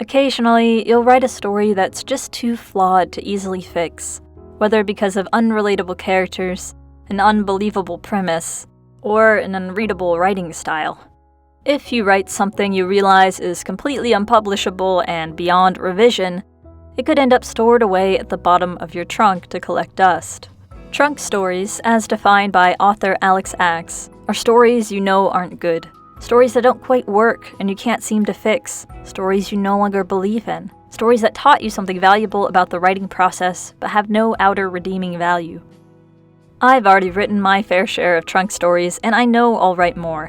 Occasionally, you'll write a story that's just too flawed to easily fix, whether because of unrelatable characters, an unbelievable premise, or an unreadable writing style. If you write something you realize is completely unpublishable and beyond revision, it could end up stored away at the bottom of your trunk to collect dust. Trunk stories, as defined by author Alex Axe, are stories you know aren't good. Stories that don't quite work and you can't seem to fix. Stories you no longer believe in. Stories that taught you something valuable about the writing process but have no outer redeeming value. I've already written my fair share of trunk stories, and I know I'll write more.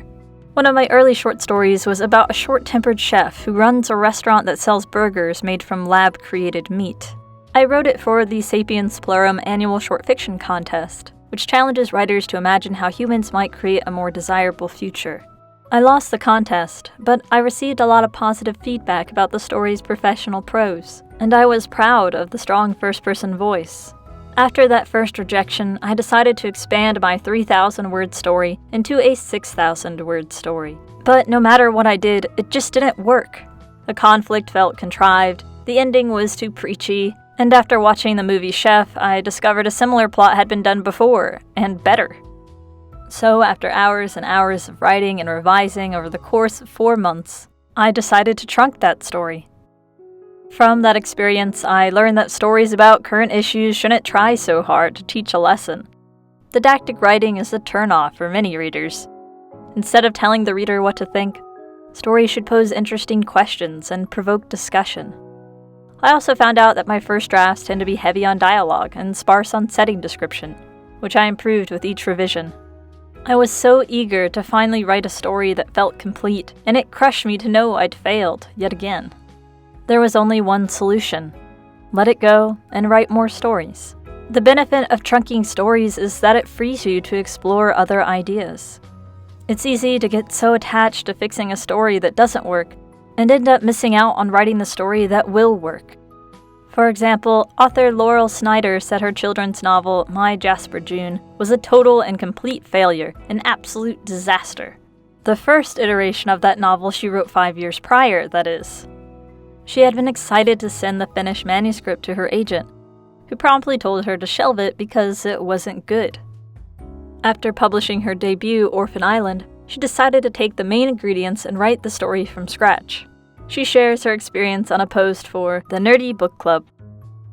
One of my early short stories was about a short-tempered chef who runs a restaurant that sells burgers made from lab-created meat. I wrote it for the Sapiens Plurum annual short fiction contest, which challenges writers to imagine how humans might create a more desirable future. I lost the contest, but I received a lot of positive feedback about the story's professional prose, and I was proud of the strong first-person voice. After that first rejection, I decided to expand my 3,000-word story into a 6,000-word story. But no matter what I did, it just didn't work. The conflict felt contrived, the ending was too preachy, and after watching the movie Chef, I discovered a similar plot had been done before, and better. So after hours and hours of writing and revising over the course of 4 months, I decided to trunk that story. From that experience, I learned that stories about current issues shouldn't try so hard to teach a lesson. Didactic writing is a turnoff for many readers. Instead of telling the reader what to think, stories should pose interesting questions and provoke discussion. I also found out that my first drafts tend to be heavy on dialogue and sparse on setting description, which I improved with each revision. I was so eager to finally write a story that felt complete, and it crushed me to know I'd failed yet again. There was only one solution: let it go and write more stories. The benefit of trunking stories is that it frees you to explore other ideas. It's easy to get so attached to fixing a story that doesn't work and end up missing out on writing the story that will work. For example, author Laurel Snyder said her children's novel, My Jasper June, was a total and complete failure, an absolute disaster. The first iteration of that novel she wrote 5 years prior, that is. She had been excited to send the finished manuscript to her agent, who promptly told her to shelve it because it wasn't good. After publishing her debut, Orphan Island, she decided to take the main ingredients and write the story from scratch. She shares her experience on a post for the Nerdy Book Club.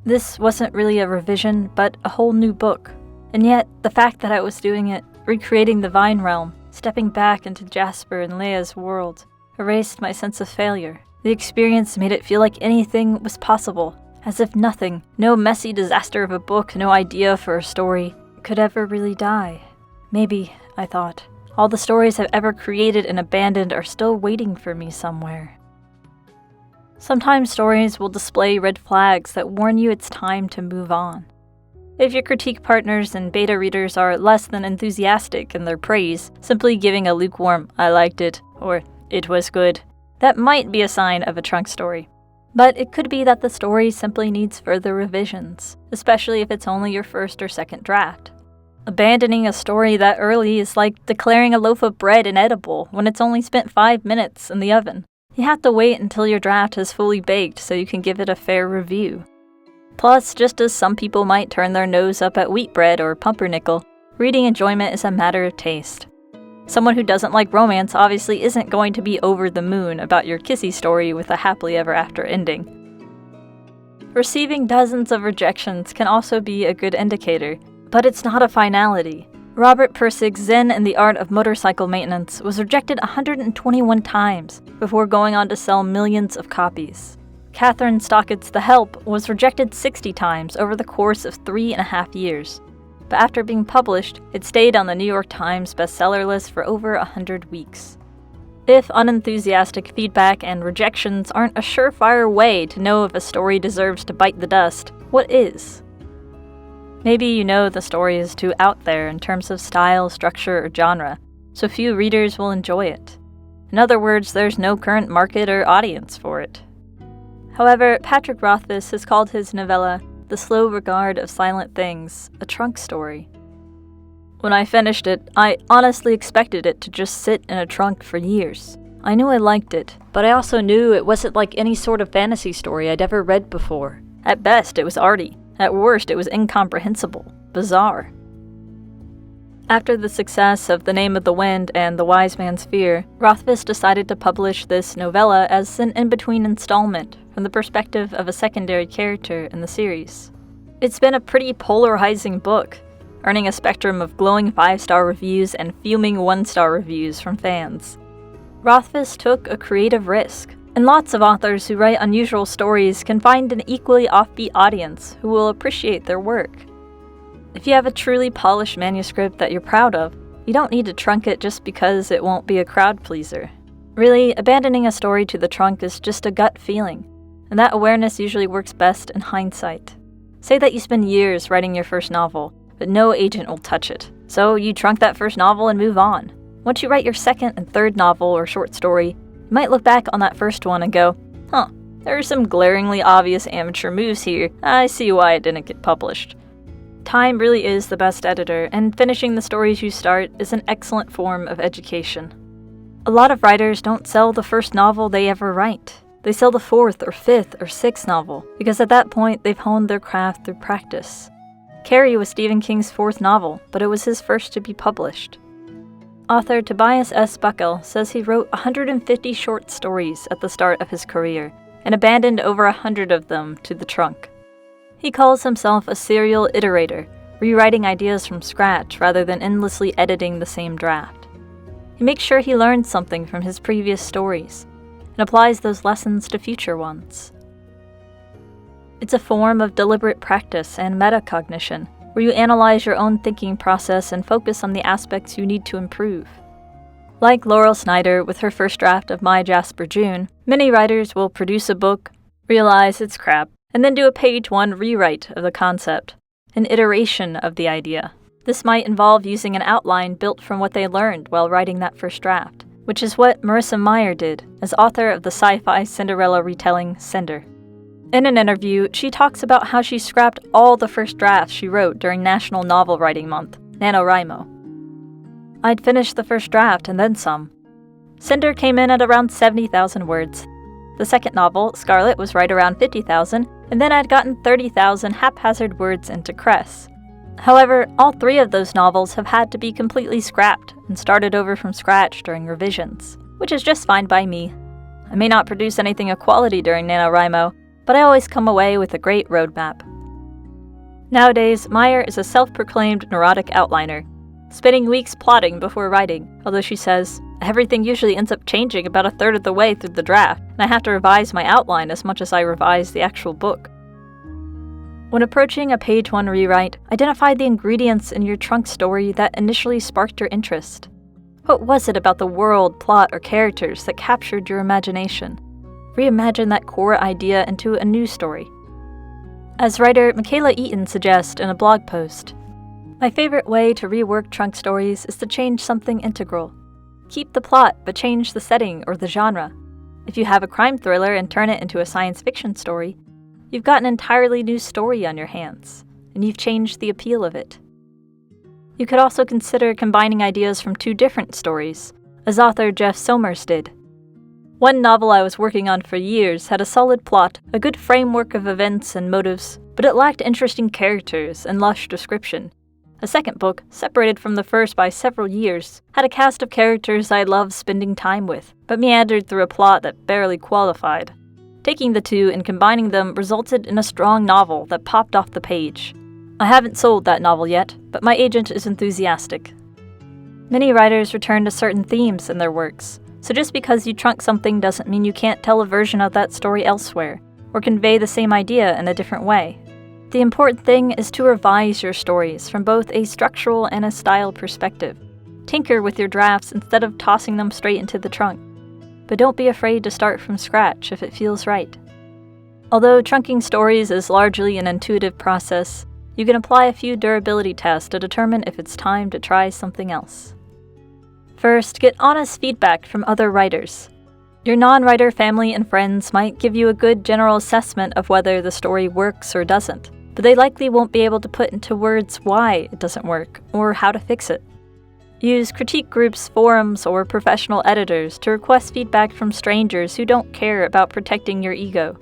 This wasn't really a revision, but a whole new book. And yet, the fact that I was doing it, recreating the Vine Realm, stepping back into Jasper and Leia's world, erased my sense of failure. The experience made it feel like anything was possible, as if nothing, no messy disaster of a book, no idea for a story, could ever really die. Maybe, I thought, all the stories I've ever created and abandoned are still waiting for me somewhere. Sometimes stories will display red flags that warn you it's time to move on. If your critique partners and beta readers are less than enthusiastic in their praise, simply giving a lukewarm, I liked it, or it was good, that might be a sign of a trunk story. But it could be that the story simply needs further revisions, especially if it's only your first or second draft. Abandoning a story that early is like declaring a loaf of bread inedible when it's only spent 5 minutes in the oven. You have to wait until your draft has fully baked so you can give it a fair review. Plus, just as some people might turn their nose up at wheat bread or pumpernickel, reading enjoyment is a matter of taste. Someone who doesn't like romance obviously isn't going to be over the moon about your kissy story with a happily ever after ending. Receiving dozens of rejections can also be a good indicator, but it's not a finality. Robert Pirsig's Zen and the Art of Motorcycle Maintenance was rejected 121 times before going on to sell millions of copies. Catherine Stockett's The Help was rejected 60 times over the course of 3.5 years. But after being published, it stayed on the New York Times bestseller list for over 100 weeks. If unenthusiastic feedback and rejections aren't a surefire way to know if a story deserves to bite the dust, what is? Maybe you know the story is too out there in terms of style, structure, or genre, so few readers will enjoy it. In other words, there's no current market or audience for it. However, Patrick Rothfuss has called his novella, The Slow Regard of Silent Things, a trunk story. When I finished it, I honestly expected it to just sit in a trunk for years. I knew I liked it, but I also knew it wasn't like any sort of fantasy story I'd ever read before. At best, it was arty. At worst, it was incomprehensible, bizarre. After the success of The Name of the Wind and The Wise Man's Fear, Rothfuss decided to publish this novella as an in-between installment from the perspective of a secondary character in the series. It's been a pretty polarizing book, earning a spectrum of glowing 5-star reviews and fuming 1-star reviews from fans. Rothfuss took a creative risk, and lots of authors who write unusual stories can find an equally offbeat audience who will appreciate their work. If you have a truly polished manuscript that you're proud of, you don't need to trunk it just because it won't be a crowd pleaser. Really, abandoning a story to the trunk is just a gut feeling, and that awareness usually works best in hindsight. Say that you spend years writing your first novel, but no agent will touch it, so you trunk that first novel and move on. Once you write your second and third novel or short story, you might look back on that first one and go, there are some glaringly obvious amateur moves here. I see why it didn't get published. Time really is the best editor, and finishing the stories you start is an excellent form of education. A lot of writers don't sell the first novel they ever write. They sell the fourth or fifth or sixth novel, because at that point they've honed their craft through practice. Carrie was Stephen King's fourth novel, but it was his first to be published. Author Tobias S. Buckell says he wrote 150 short stories at the start of his career, and abandoned over 100 of them to the trunk. He calls himself a serial iterator, rewriting ideas from scratch rather than endlessly editing the same draft. He makes sure he learns something from his previous stories, and applies those lessons to future ones. It's a form of deliberate practice and metacognition, where you analyze your own thinking process and focus on the aspects you need to improve. Like Laurel Snyder with her first draft of My Jasper June, many writers will produce a book, realize it's crap, and then do a page 1 rewrite of the concept, an iteration of the idea. This might involve using an outline built from what they learned while writing that first draft, which is what Marissa Meyer did as author of the sci-fi Cinderella retelling Cinder. In an interview, she talks about how she scrapped all the first drafts she wrote during National Novel Writing Month, NaNoWriMo. I'd finished the first draft and then some. Cinder came in at around 70,000 words. The second novel, Scarlet, was right around 50,000, and then I'd gotten 30,000 haphazard words into Cress. However, all 3 of those novels have had to be completely scrapped and started over from scratch during revisions, which is just fine by me. I may not produce anything of quality during NaNoWriMo, but I always come away with a great roadmap. Nowadays, Meyer is a self-proclaimed neurotic outliner, spending weeks plotting before writing, although she says, everything usually ends up changing about a third of the way through the draft, and I have to revise my outline as much as I revise the actual book. When approaching a page 1 rewrite, identify the ingredients in your trunk story that initially sparked your interest. What was it about the world, plot, or characters that captured your imagination? Reimagine that core idea into a new story. As writer Michaela Eaton suggests in a blog post, my favorite way to rework trunk stories is to change something integral. Keep the plot, but change the setting or the genre. If you have a crime thriller and turn it into a science fiction story, you've got an entirely new story on your hands, and you've changed the appeal of it. You could also consider combining ideas from 2 different stories, as author Jeff Somers did. One novel I was working on for years had a solid plot, a good framework of events and motives, but it lacked interesting characters and lush description. A second book, separated from the first by several years, had a cast of characters I loved spending time with, but meandered through a plot that barely qualified. Taking the 2 and combining them resulted in a strong novel that popped off the page. I haven't sold that novel yet, but my agent is enthusiastic. Many writers return to certain themes in their works, so just because you trunk something doesn't mean you can't tell a version of that story elsewhere, or convey the same idea in a different way. The important thing is to revise your stories from both a structural and a style perspective. Tinker with your drafts instead of tossing them straight into the trunk. But don't be afraid to start from scratch if it feels right. Although trunking stories is largely an intuitive process, you can apply a few durability tests to determine if it's time to try something else. First, get honest feedback from other writers. Your non-writer family and friends might give you a good general assessment of whether the story works or doesn't, but they likely won't be able to put into words why it doesn't work or how to fix it. Use critique groups, forums, or professional editors to request feedback from strangers who don't care about protecting your ego.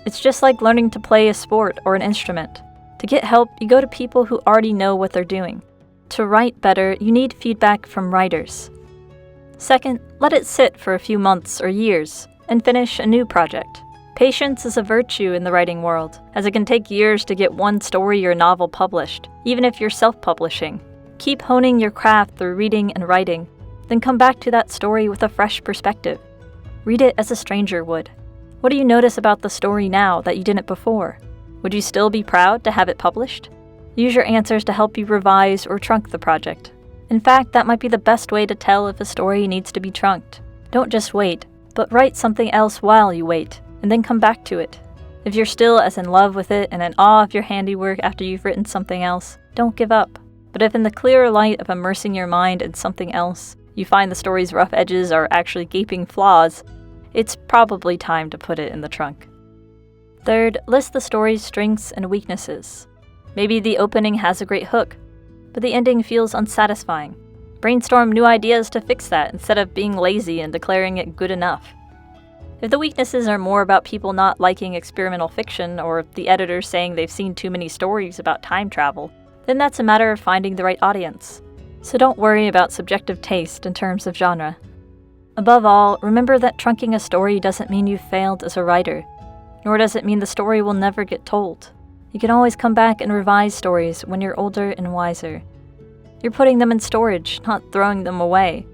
It's just like learning to play a sport or an instrument. To get help, you go to people who already know what they're doing. To write better, you need feedback from writers. Second, let it sit for a few months or years, and finish a new project. Patience is a virtue in the writing world, as it can take years to get one story or novel published, even if you're self-publishing. Keep honing your craft through reading and writing, then come back to that story with a fresh perspective. Read it as a stranger would. What do you notice about the story now that you didn't before? Would you still be proud to have it published? Use your answers to help you revise or trunk the project. In fact, that might be the best way to tell if a story needs to be trunked. Don't just wait, but write something else while you wait, and then come back to it. If you're still as in love with it and in awe of your handiwork after you've written something else, don't give up. But if in the clearer light of immersing your mind in something else, you find the story's rough edges are actually gaping flaws, it's probably time to put it in the trunk. Third, list the story's strengths and weaknesses. Maybe the opening has a great hook, but the ending feels unsatisfying. Brainstorm new ideas to fix that instead of being lazy and declaring it good enough. If the weaknesses are more about people not liking experimental fiction or the editor saying they've seen too many stories about time travel, then that's a matter of finding the right audience. So don't worry about subjective taste in terms of genre. Above all, remember that trunking a story doesn't mean you've failed as a writer, nor does it mean the story will never get told. You can always come back and revise stories when you're older and wiser. You're putting them in storage, not throwing them away.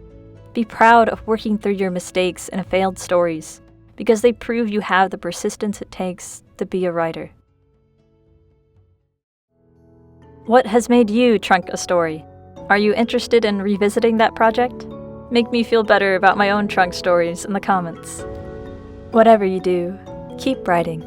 Be proud of working through your mistakes and failed stories, because they prove you have the persistence it takes to be a writer. What has made you trunk a story? Are you interested in revisiting that project? Make me feel better about my own trunk stories in the comments. Whatever you do, keep writing.